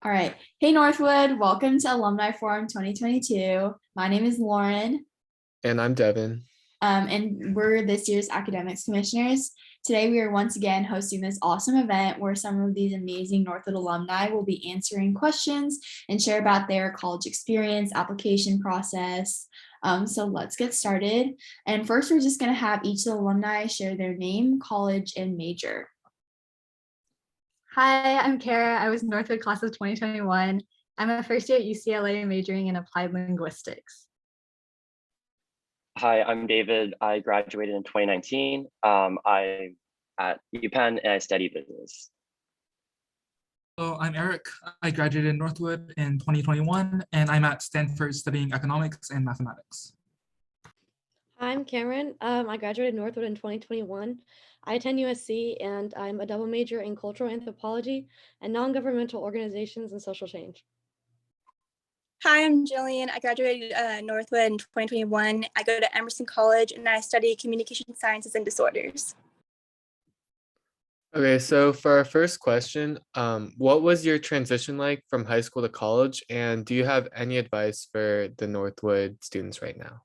All right. Hey, Northwood. Welcome to Alumni Forum 2022. My name is Lauren, And I'm Devin. and we're this year's academics commissioners. Today, we are once again hosting this awesome event where some of these amazing Northwood alumni will be answering questions and share about their college experience, application process. So let's get started. And first, we're just going to have each of the alumni share their name, college, and major. Hi, I'm Kara. I was Northwood class of 2021. I'm a first year at UCLA majoring in applied linguistics. Hi, I'm David. I graduated in 2019. I'm at Penn and I study business. Hello, I'm Eric. I graduated in Northwood in 2021, and I'm at Stanford studying economics and mathematics. I'm Cameron. I graduated Northwood in 2021. I attend USC, and I'm a double major in cultural anthropology and non-governmental organizations and social change. Hi, I'm Jillian. I graduated Northwood in 2021. I go to Emerson College and I study communication sciences and disorders. Okay, so for our first question, what was your transition like from high school to college? And do you have any advice for the Northwood students right now?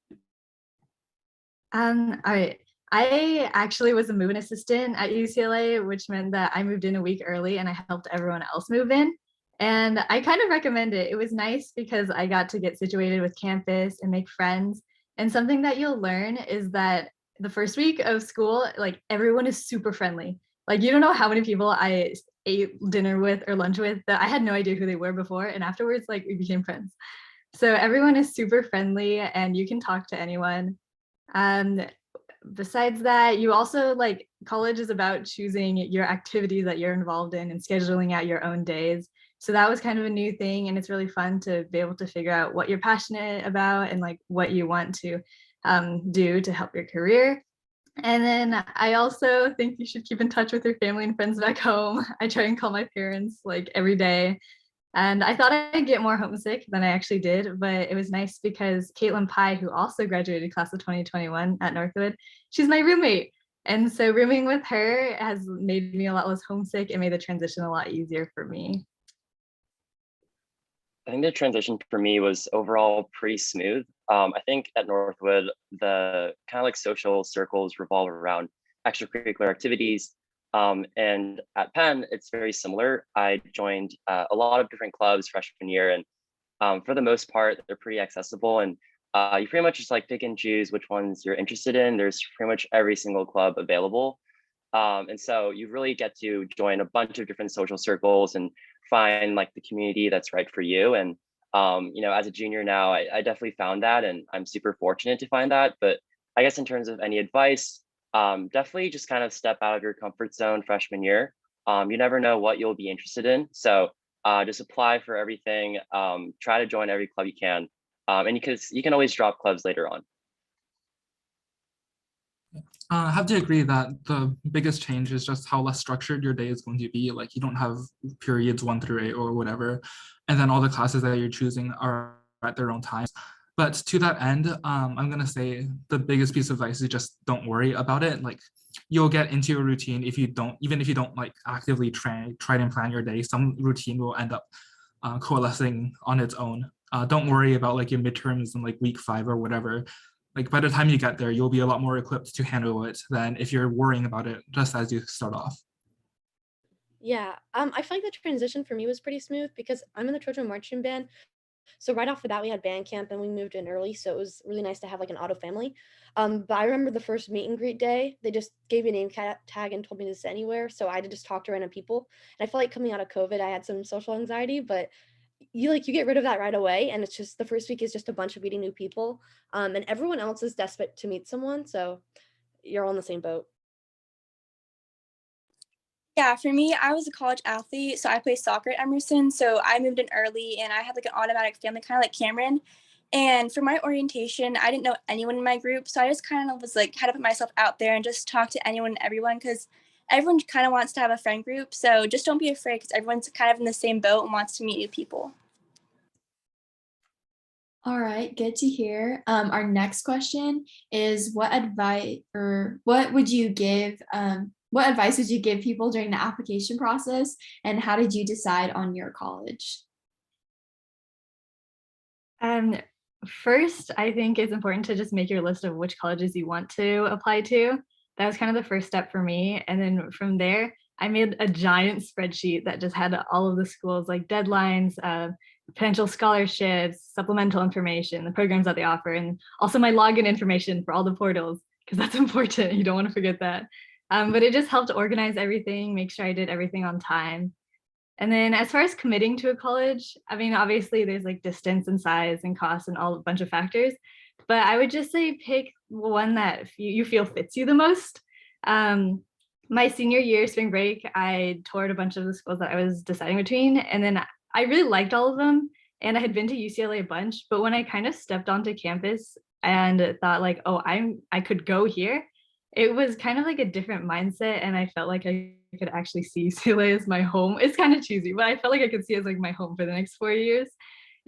All right. I actually was a move-in assistant at UCLA, which meant that I moved in a week early and I helped everyone else move in. And I kind of recommend it. It was nice because I got to get situated with campus and make friends. And something that you'll learn is that the first week of school, like everyone is super friendly. Like you don't know how many people I ate dinner with or lunch with that I had no idea who they were before. And afterwards, like we became friends. So everyone is super friendly and you can talk to anyone. Besides that, you also like college is about choosing your activities that you're involved in and scheduling out your own days. So that was kind of a new thing, and it's really fun to be able to figure out what you're passionate about and like what you want to do to help your career. And then I also think you should keep in touch with your family and friends back home. I try and call my parents like every day. And I thought I'd get more homesick than I actually did, but it was nice because Caitlin Pye, who also graduated class of 2021 at Northwood, she's my roommate. And so rooming with her has made me a lot less homesick and made the transition a lot easier for me. I think the transition for me was overall pretty smooth. I think at Northwood, the kind of like social circles revolve around extracurricular activities. And at Penn, it's very similar. I joined a lot of different clubs freshman year, and for the most part, they're pretty accessible. And you pretty much just like pick and choose which ones you're interested in. There's pretty much every single club available. And so you really get to join a bunch of different social circles and find like the community that's right for you. And as a junior now, I definitely found that, and I'm super fortunate to find that. But I guess in terms of any advice, definitely just kind of step out of your comfort zone freshman year. You never know what you'll be interested in. So just apply for everything, try to join every club you can. And you can always drop clubs later on. I have to agree that the biggest change is just how less structured your day is going to be. Like you don't have periods 1 through 8 or whatever. And then all the classes that you're choosing are at their own times. But to that end, I'm going to say the biggest piece of advice is just don't worry about it. Like you'll get into a routine even if you don't like actively try and plan your day, some routine will end up coalescing on its own. Don't worry about like your midterms in like week 5 or whatever. Like by the time you get there, you'll be a lot more equipped to handle it than if you're worrying about it just as you start off. Yeah, I feel like the transition for me was pretty smooth because I'm in the Trojan marching band. So right off the bat, we had band camp and we moved in early. So it was really nice to have like an auto family. But I remember the first meet and greet day, they just gave me a name tag and told me to sit anywhere. So I had to just talk to random people. And I feel like coming out of COVID, I had some social anxiety, but you get rid of that right away. And it's just the first week is just a bunch of meeting new people. And everyone else is desperate to meet someone. So you're all in the same boat. Yeah, for me, I was a college athlete, so I played soccer at Emerson. So I moved in early and I had like an automatic family, kind of like Cameron. And for my orientation, I didn't know anyone in my group. So I just kind of was like, had to put myself out there and just talk to anyone and everyone because everyone kind of wants to have a friend group. So just don't be afraid because everyone's kind of in the same boat and wants to meet new people. All right, good to hear. Our next question is what advice would you give what advice would you give people during the application process, and how did you decide on your college? Um, First, I think it's important to just make your list of which colleges you want to apply to. That was kind of the first step for me. And then from there, I made a giant spreadsheet that just had all of the schools, like deadlines, potential scholarships, supplemental information, the programs that they offer, and also my login information for all the portals, because that's important. You don't want to forget that. But it just helped organize everything, make sure I did everything on time. And then as far as committing to a college, I mean, obviously there's like distance and size and cost and all a bunch of factors, but I would just say pick one that you feel fits you the most. Um, my senior year, spring break, I toured a bunch of the schools that I was deciding between, and then I really liked all of them. And I had been to UCLA a bunch, but when I kind of stepped onto campus and thought like, oh, I could go here, it was kind of like a different mindset, and I felt like I could actually see UCLA as my home. It's kind of cheesy, but I felt like I could see it as like my home for the next 4 years.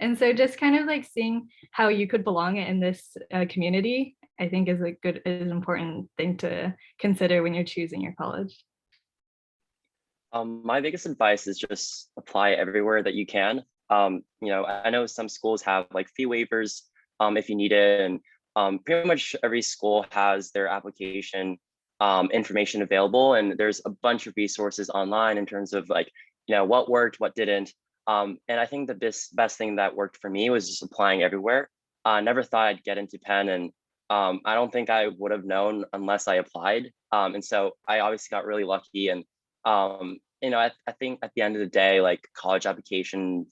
And so just kind of like seeing how you could belong in this community, I think is is an important thing to consider when you're choosing your college. My biggest advice is just apply everywhere that you can. I know some schools have like fee waivers if you need it, and pretty much every school has their application information available, and there's a bunch of resources online in terms of like, what worked, what didn't. And I think the best thing that worked for me was just applying everywhere. I never thought I'd get into Penn, and I don't think I would have known unless I applied. And so I obviously got really lucky. And I think at the end of the day, like college applications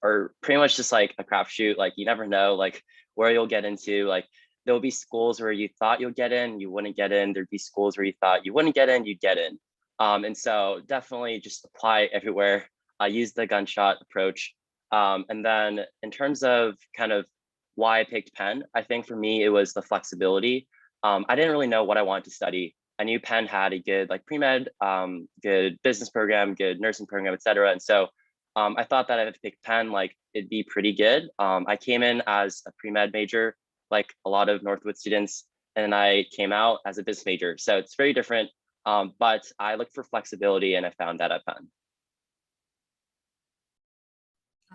are pretty much just like a crapshoot. Like you never know like where you'll get into. Like there'll be schools where you thought you'll get in, you wouldn't get in. There'd be schools where you thought you wouldn't get in, you'd get in. And so definitely just apply everywhere. Use the gunshot approach. And then in terms of kind of why I picked Penn, I think for me, it was the flexibility. I didn't really know what I wanted to study. I knew Penn had a good like pre-med, good business program, good nursing program, et cetera. And so I thought that if I picked Penn, like it'd be pretty good. I came in as a pre-med major, like a lot of Northwood students, and I came out as a business major. So it's very different, but I looked for flexibility and I found that at Penn.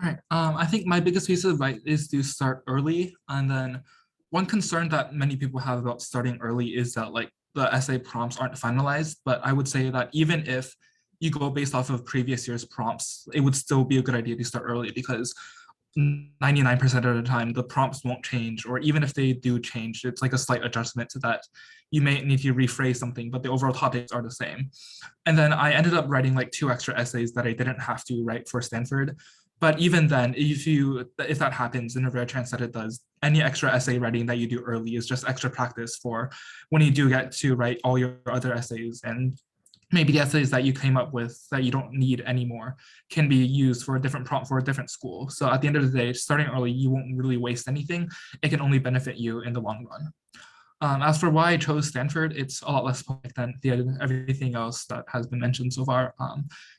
All right. I think my biggest piece of advice is to start early. And then one concern that many people have about starting early is that like the essay prompts aren't finalized. But I would say that even if you go based off of previous year's prompts, it would still be a good idea to start early, because 99% of the time the prompts won't change, or even if they do change, it's like a slight adjustment to that. You may need to rephrase something, but the overall topics are the same. And then I ended up writing like 2 extra essays that I didn't have to write for Stanford. But even then, if that happens, in a rare chance that it does, any extra essay writing that you do early is just extra practice for when you do get to write all your other essays. And maybe the essays that you came up with that you don't need anymore can be used for a different prompt for a different school. So at the end of the day, starting early, you won't really waste anything. It can only benefit you in the long run. As for why I chose Stanford, it's a lot less public than everything else that has been mentioned so far.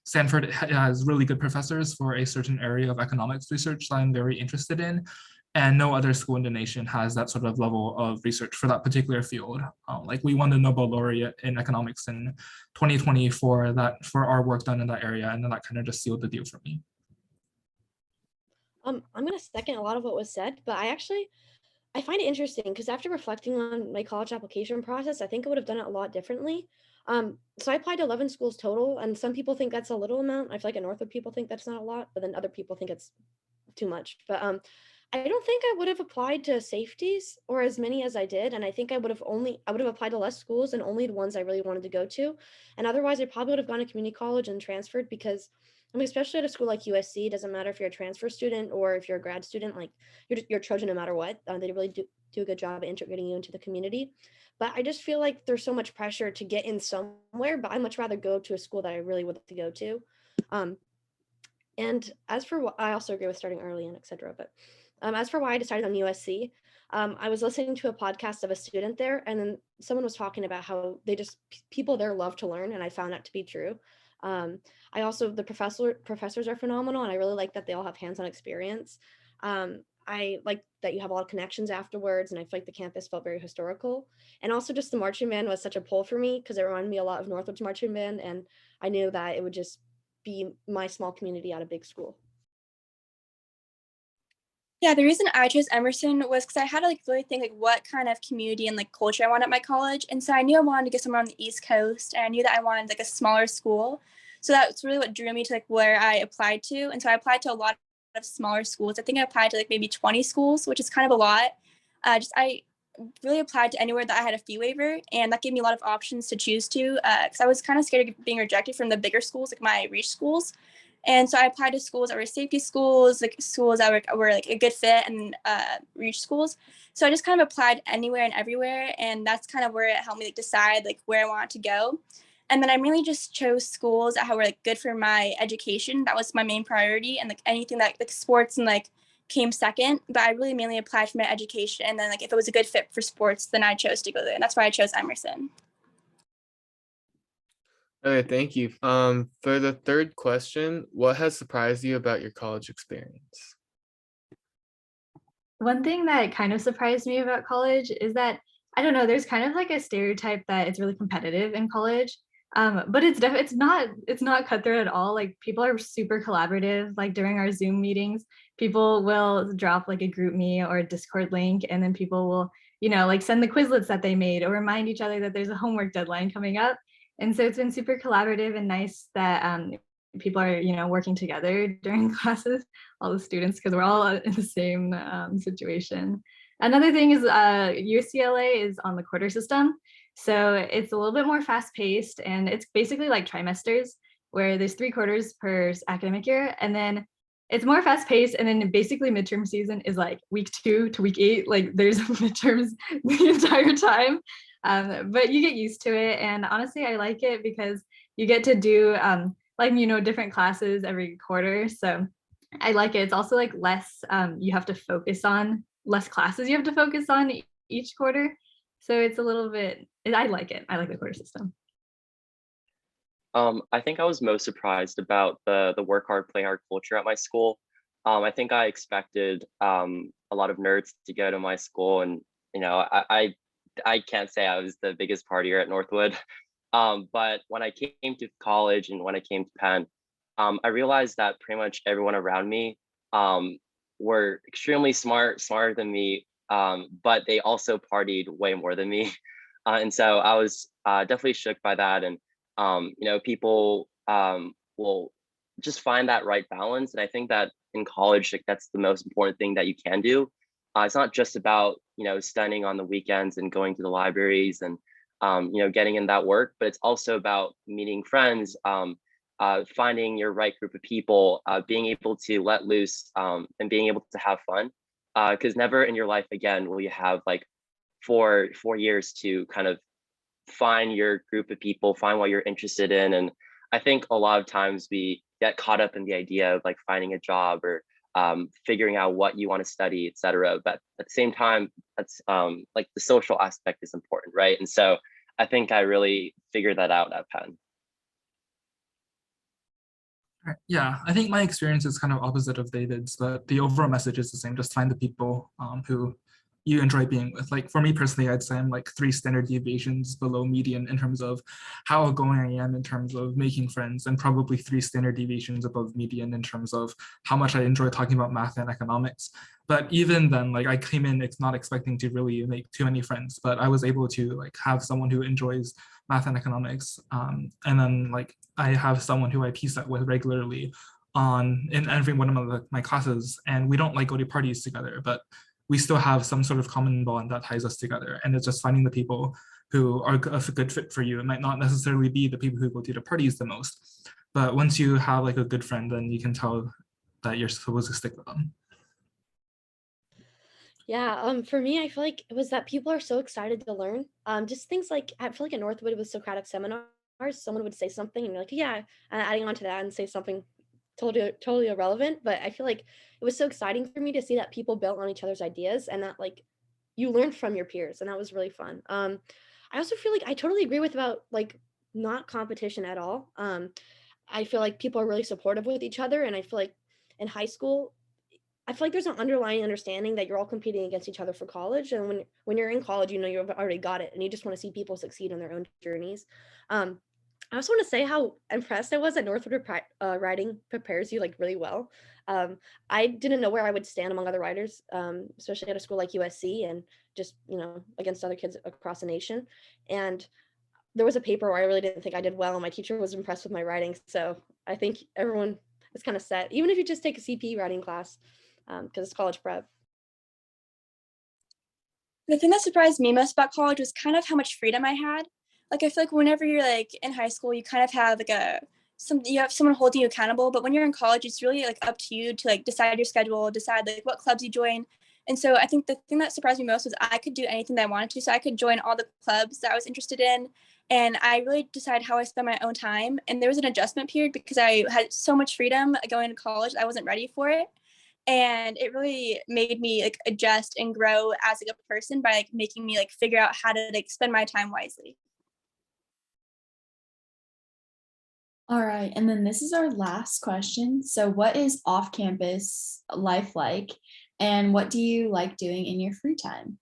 Stanford has really good professors for a certain area of economics research that I'm very interested in, and no other school in the nation has that sort of level of research for that particular field. Like we won the Nobel laureate in economics in 2020 for our work done in that area, and then that kind of just sealed the deal for me. I'm going to second a lot of what was said, but I find it interesting because after reflecting on my college application process, I think I would have done it a lot differently. So I applied to 11 schools total, and some people think that's a little amount. I feel like at Northwood people think that's not a lot, but then other people think it's too much. But I don't think I would have applied to safeties or as many as I did, and I think I would have applied to less schools and only the ones I really wanted to go to. And otherwise, I probably would have gone to community college and transferred, because I mean, especially at a school like USC, it doesn't matter if you're a transfer student or if you're a grad student, like you're chosen no matter what. They really do a good job of integrating you into the community. But I just feel like there's so much pressure to get in somewhere, but I'd much rather go to a school that I really would like to go to. And as for what I also agree with starting early and et cetera, but as for why I decided on USC, I was listening to a podcast of a student there, and then someone was talking about how people there love to learn, and I found that to be true. I also, the professors are phenomenal, and I really like that they all have hands-on experience. I like that you have a lot of connections afterwards, and I feel like the campus felt very historical. And also just the marching band was such a pull for me because it reminded me a lot of Northwood's marching band, and I knew that it would just be my small community at a big school. Yeah, the reason I chose Emerson was because I had to like really think like what kind of community and like culture I wanted at my college. And so I knew I wanted to get somewhere on the East Coast, and I knew that I wanted like a smaller school. So that's really what drew me to like where I applied to. And so I applied to a lot of smaller schools. I think I applied to like maybe 20 schools, which is kind of a lot. I really applied to anywhere that I had a fee waiver, and that gave me a lot of options to choose to because I was kind of scared of being rejected from the bigger schools, like my reach schools. And so I applied to schools that were safety schools, like schools that were like a good fit, and reach schools. So I just kind of applied anywhere and everywhere, and that's kind of where it helped me like decide like where I wanted to go. And then I really just chose schools that were like good for my education. That was my main priority, and like anything that like sports and like came second. But I really mainly applied for my education, and then like if it was a good fit for sports, then I chose to go there, and that's why I chose Emerson. Okay, thank you. For the third question, what has surprised you about your college experience? One thing that kind of surprised me about college is that, I don't know, there's kind of like a stereotype that it's really competitive in college. But it's not cutthroat at all. Like people are super collaborative. Like during our Zoom meetings, people will drop like a group me or a Discord link, and then people will, like send the Quizlets that they made or remind each other that there's a homework deadline coming up. And so it's been super collaborative and nice that people are, working together during classes, all the students, because we're all in the same situation. Another thing is UCLA is on the quarter system. So it's a little bit more fast paced, and it's basically like trimesters where there's 3 quarters per academic year. And then it's more fast paced. And then basically midterm season is like week 2 to week 8. Like there's midterms the entire time. But you get used to it. And honestly, I like it because you get to do different classes every quarter. So I like it. It's also like less, you have to focus on less classes you have to focus on each quarter. So it's a little bit, I like it. I like the quarter system. I think I was most surprised about the work hard, play hard culture at my school. I think I expected a lot of nerds to go to my school, and I can't say I was the biggest partier at Northwood. But when I came to college and when I came to Penn, I realized that pretty much everyone around me were extremely smarter than me, but they also partied way more than me. And so I was definitely shook by that. And people will just find that right balance. And I think that in college, like that's the most important thing that you can do. It's not just about studying on the weekends and going to the libraries and getting in that work, but it's also about meeting friends, finding your right group of people, being able to let loose, and being able to have fun. Because never in your life again will you have like four years to kind of find your group of people, find what you're interested in. And I think a lot of times we get caught up in the idea of like finding a job or figuring out what you want to study, etc. But at the same time, that's like the social aspect is important, right? And so I think I really figured that out at Penn. Yeah, I think my experience is kind of opposite of David's, but the overall message is the same. Just find the people who you enjoy being with. Like for me personally, I'd say I'm like 3 standard deviations below median in terms of how outgoing I am in terms of making friends, and probably 3 standard deviations above median in terms of how much I enjoy talking about math and economics. But even then, like I came in, it's not expecting to really make too many friends, but I was able to like have someone who enjoys math and economics. And then like I have someone who I PSET with regularly in every one of my classes, and we don't like go to parties together, but we still have some sort of common bond that ties us together. And it's just finding the people who are a good fit for you. It might not necessarily be the people who go to the parties the most, but once you have like a good friend, then you can tell that you're supposed to stick with them. Yeah, for me, I feel like it was that people are so excited to learn. Just things like I feel like at Northwood with Socratic seminars, someone would say something and you're like, yeah, and adding on to that and say something totally irrelevant. But I feel like it was so exciting for me to see that people built on each other's ideas and that like you learned from your peers, and that was really fun. I also feel like I totally agree with about like not competition at all. I feel like people are really supportive with each other, and I feel like in high school I feel like there's an underlying understanding that you're all competing against each other for college, and when you're in college, you've already got it, and you just want to see people succeed on their own journeys. I also want to say how impressed I was that Northwood writing prepares you like really well. I didn't know where I would stand among other writers, especially at a school like USC and just, against other kids across the nation. And there was a paper where I really didn't think I did well, and my teacher was impressed with my writing. So I think everyone is kind of set, even if you just take a CP writing class, because it's college prep. The thing that surprised me most about college was kind of how much freedom I had. Like I feel like whenever you're like in high school, you kind of have like you have someone holding you accountable, but when you're in college, it's really like up to you to like decide your schedule, decide like what clubs you join. And so I think the thing that surprised me most was I could do anything that I wanted to. So I could join all the clubs that I was interested in. And I really decided how I spend my own time. And there was an adjustment period because I had so much freedom going to college. I wasn't ready for it. And it really made me like adjust and grow as like a person by like making me like figure out how to like spend my time wisely. All right, and then this is our last question. So what is off-campus life like, and what do you like doing in your free time?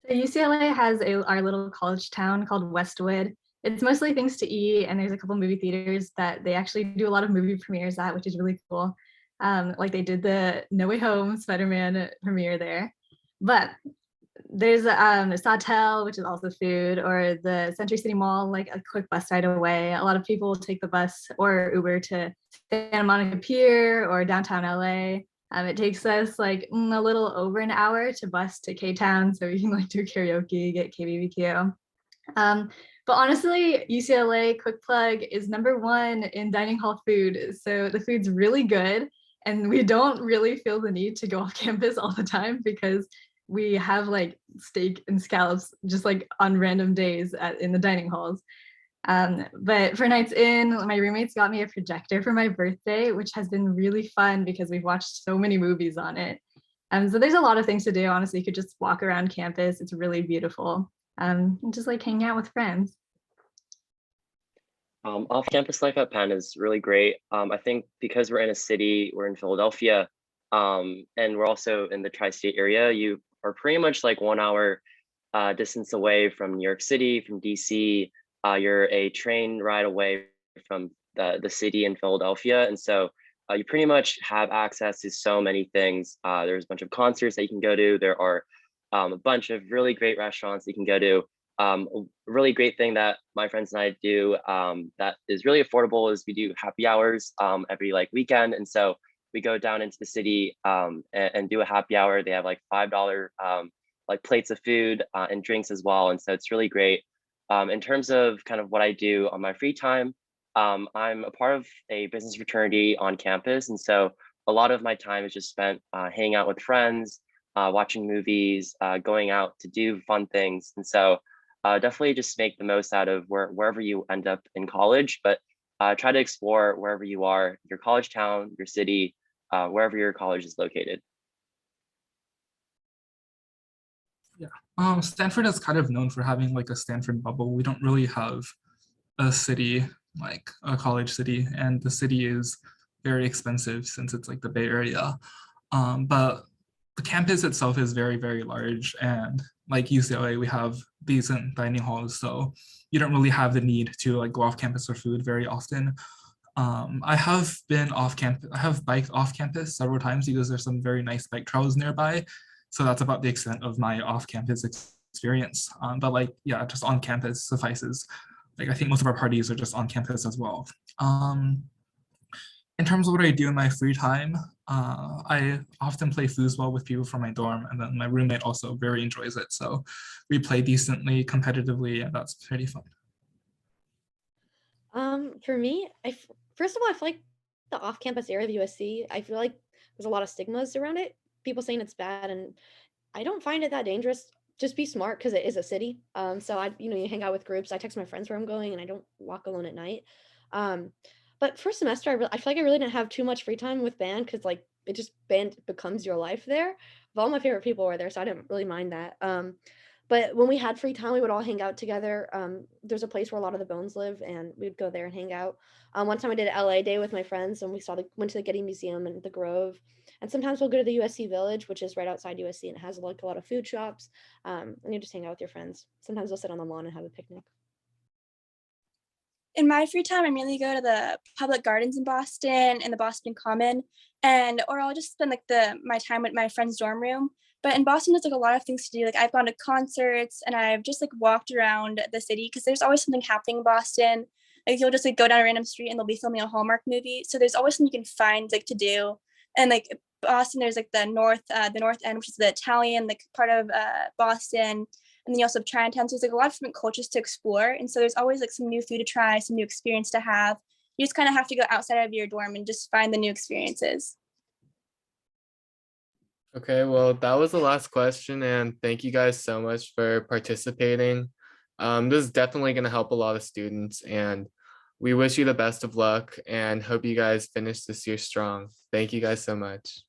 So UCLA has our little college town called Westwood. It's mostly things to eat, and there's a couple movie theaters that they actually do a lot of movie premieres at, which is really cool. Like they did the No Way Home Spider-Man premiere there. But there's Sawtell, which is also food, or the Century City Mall, like a quick bus ride away. A lot of people take the bus or Uber to Santa Monica Pier or downtown LA. It takes us like a little over an hour to bus to K-Town, so we can like do karaoke, get KBBQ. But honestly, UCLA, quick plug, is #1 in dining hall food. So the food's really good, and we don't really feel the need to go off campus all the time because we have like steak and scallops just like on random days in the dining halls. But for nights in, my roommates got me a projector for my birthday, which has been really fun because we've watched so many movies on it. So there's a lot of things to do. Honestly, you could just walk around campus. It's really beautiful. And just like hang out with friends. Off-campus life at Penn is really great. I think because we're in a city, we're in Philadelphia, and we're also in the tri-state area, you are pretty much like 1 hour distance away from New York City, from DC. You're a train ride away from the city in Philadelphia. And so you pretty much have access to so many things. There's a bunch of concerts that you can go to. There are a bunch of really great restaurants you can go to. A really great thing that my friends and I do that is really affordable is we do happy hours every like weekend. And so we go down into the city and do a happy hour. They have like $5 like plates of food and drinks as well. And so it's really great. In terms of kind of what I do on my free time, I'm a part of a business fraternity on campus. And so a lot of my time is just spent hanging out with friends, watching movies, going out to do fun things. And so definitely just make the most out of wherever you end up in college, but try to explore wherever you are, your college town, your city, wherever your college is located. Yeah, Stanford is kind of known for having like a Stanford bubble. We don't really have a city, like a college city, and the city is very expensive since it's like the Bay Area. But the campus itself is very, very large, and like UCLA, we have decent dining halls, so you don't really have the need to like go off campus for food very often. I have been off campus, I have biked off campus several times because there's some very nice bike trails nearby. So that's about the extent of my off campus experience. But like, yeah, just on campus suffices. Like, I think most of our parties are just on campus as well. In terms of what I do in my free time, I often play foosball with people from my dorm, and then my roommate also very enjoys it. So we play decently, competitively, and that's pretty fun. For me, first of all, I feel like the off-campus area of USC, I feel like there's a lot of stigmas around it. People saying it's bad, and I don't find it that dangerous. Just be smart because it is a city. So you hang out with groups. I text my friends where I'm going, and I don't walk alone at night. But first semester, I feel like I really didn't have too much free time with band because like band becomes your life there. But all my favorite people were there, so I didn't really mind that. But when we had free time, we would all hang out together. There's a place where a lot of the Bones live, and we'd go there and hang out. One time I did an LA day with my friends, and we went to the Getty Museum and the Grove. And sometimes we'll go to the USC Village, which is right outside USC, and it has like a lot of food shops. And you just hang out with your friends. Sometimes we'll sit on the lawn and have a picnic. In my free time, I mainly go to the public gardens in Boston and the Boston Common, or I'll just spend like my time with my friend's dorm room. But in Boston, there's like a lot of things to do. Like I've gone to concerts and I've just like walked around the city because there's always something happening in Boston. Like you'll just like go down a random street and they'll be filming a Hallmark movie. So there's always something you can find like to do. And like Boston, there's like the North End, which is the Italian like part of Boston. And then you also have Chinatown. So there's like a lot of different cultures to explore. And so there's always like some new food to try, some new experience to have. You just kind of have to go outside of your dorm and just find the new experiences. Okay, well, that was the last question, and thank you guys so much for participating. This is definitely going to help a lot of students, and we wish you the best of luck and hope you guys finish this year strong. Thank you guys so much.